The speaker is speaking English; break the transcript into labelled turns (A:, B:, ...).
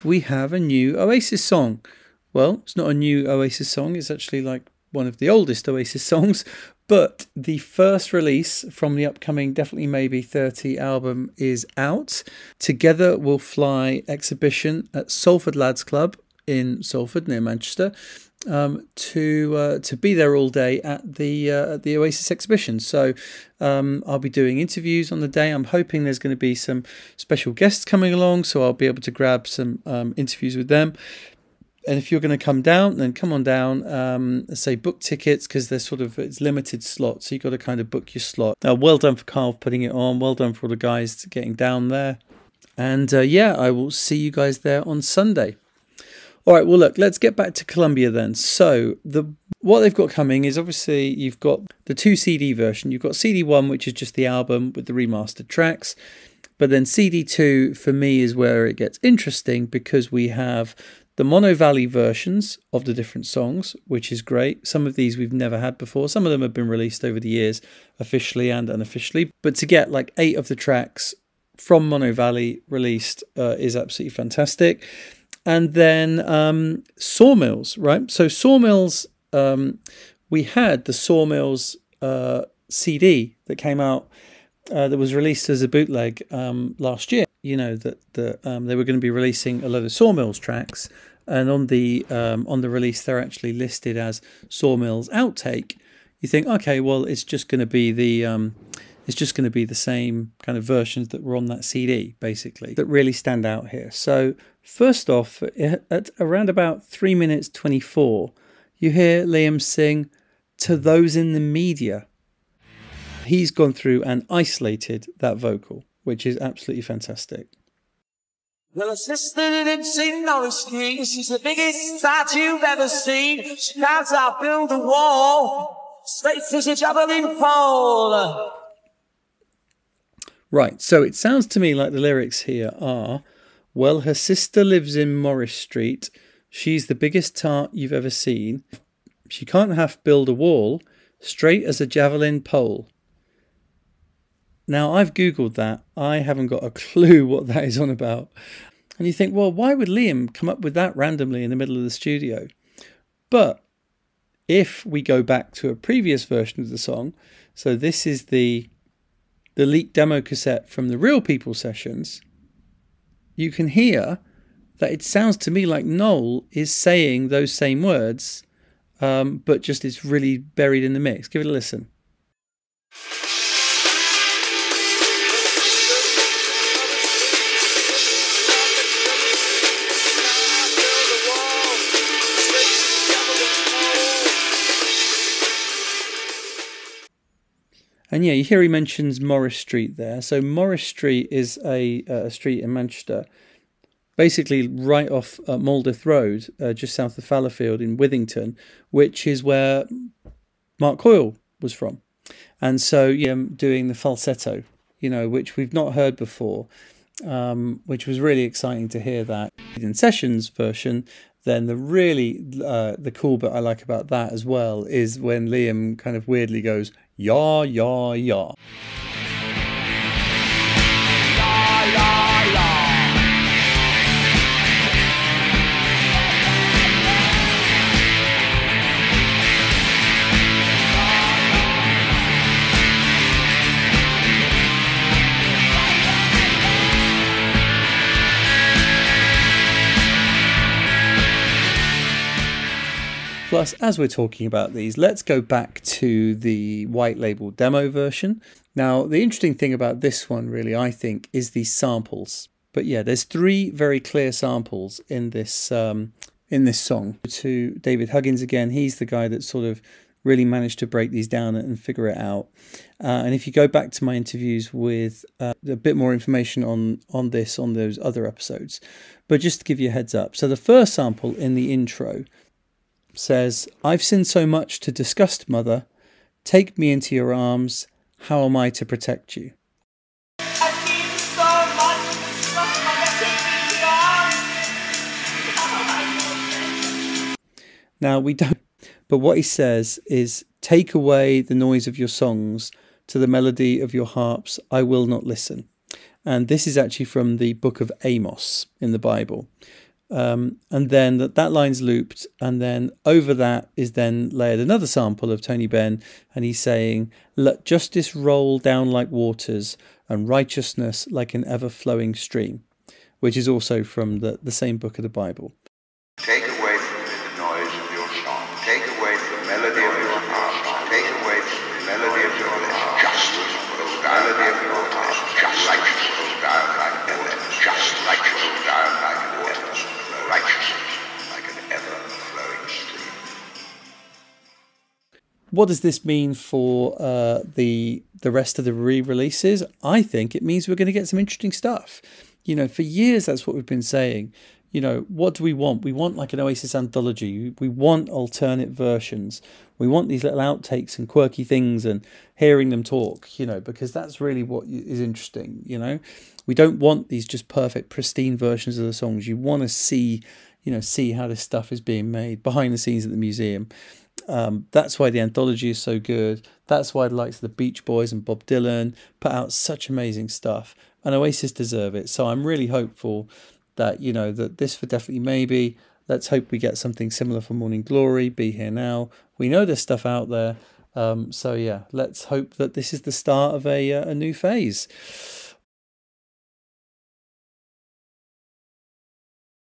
A: we have a new Oasis song. Well, it's not a new Oasis song, it's actually like one of the oldest Oasis songs, but the first release from the upcoming Definitely Maybe 30 album is out. Together We'll Fly exhibition at Salford Lads Club in Salford near Manchester, to be there all day at the Oasis exhibition. So I'll be doing interviews on the day. I'm hoping there's going to be some special guests coming along, so I'll be able to grab some interviews with them. And if you're going to come down, then come on down. Say book tickets, because they're it's limited slots, so you've got to kind of book your slot. Well done for Carl putting it on. Well done for all the guys getting down there. And yeah, I will see you guys there on Sunday. All right, well, look, let's get back to Columbia then. So what they've got coming is, obviously you've got the 2 CD version. You've got CD1, which is just the album with the remastered tracks. But then CD2, for me, is where it gets interesting, because we have the Mono Valley versions of the different songs, which is great. Some of these we've never had before. Some of them have been released over the years, officially and unofficially. But to get like 8 of the tracks from Mono Valley released is absolutely fantastic. And then Sawmills, right? So Sawmills, we had the Sawmills CD that came out, that was released as a bootleg last year. You know that they were going to be releasing a load of Sawmills tracks, and on the release they're actually listed as Sawmills Outtake. You think, okay, well, it's just going to be the same kind of versions that were on that CD, basically, that really stand out here. So first off, at around about 3 minutes 24, you hear Liam sing "To Those in the Media." He's gone through and isolated that vocal, which is absolutely fantastic.
B: Well, her sister didn't see no ski. She's the biggest sight you've ever seen. She knows how to build a wall, straight as a javelin pole.
A: Right, so it sounds to me like the lyrics here are, well, her sister lives in Morris Street. She's the biggest tart you've ever seen. She can't half build a wall, straight as a javelin pole. Now, I've Googled that. I haven't got a clue what that is on about. And you think, well, why would Liam come up with that randomly in the middle of the studio? But if we go back to a previous version of the song, so this is the leaked demo cassette from the Real People sessions, you can hear that it sounds to me like Noel is saying those same words, but just it's really buried in the mix. Give it a listen. And yeah, you hear he mentions Morris Street there. So Morris Street is a street in Manchester, basically right off Maldith Road, just south of Fallowfield in Withington, which is where Mark Coyle was from. And so doing the falsetto, which we've not heard before, which was really exciting to hear that. In Sessions version, then the cool bit I like about that as well is when Liam kind of weirdly goes, "Yaw, yaw, yaw." Plus, as we're talking about these, let's go back to the white label demo version. Now, the interesting thing about this one, really, I think, is the samples. But yeah, there's 3 very clear samples in this song. To David Huggins again, he's the guy that sort of really managed to break these down and figure it out. And if you go back to my interviews with a bit more information on those other episodes. But just to give you a heads up. So the first sample in the intro says, "I've sinned so much to disgust, mother. Take me into your arms. How am I to protect you?" Now, we don't, but what he says is, "Take away the noise of your songs. To the melody of your harps, I will not listen." And this is actually from the book of Amos in the Bible. And then that line's looped, and then over that is then layered another sample of Tony Benn, and he's saying, "Let justice roll down like waters, and righteousness like an ever-flowing stream," which is also from the same book of the Bible.
C: Take away from me the noise of your song. Take away the melody of your heart. Take away from the melody of your lips. Justice flows down like waters. Just like flows down like waters. Just like flows down like waters. Righteousness like an ever-flowing stream.
A: What does this mean for the rest of the re-releases? I think it means we're going to get some interesting stuff. You know, for years that's what we've been saying. You know, what do we want? We want like an Oasis anthology. We want alternate versions. We want these little outtakes and quirky things and hearing them talk, you know, because that's really what is interesting, you know. We don't want these just perfect, pristine versions of the songs. You want to see, you know, see how this stuff is being made behind the scenes at the museum. That's why the anthology is so good. That's why the likes of the Beach Boys and Bob Dylan put out such amazing stuff. And Oasis deserve it. So I'm really hopeful that, you know, that this for Definitely Maybe. Let's hope we get something similar for Morning Glory, Be Here Now. We know there's stuff out there. So yeah, let's hope that this is the start of a new phase.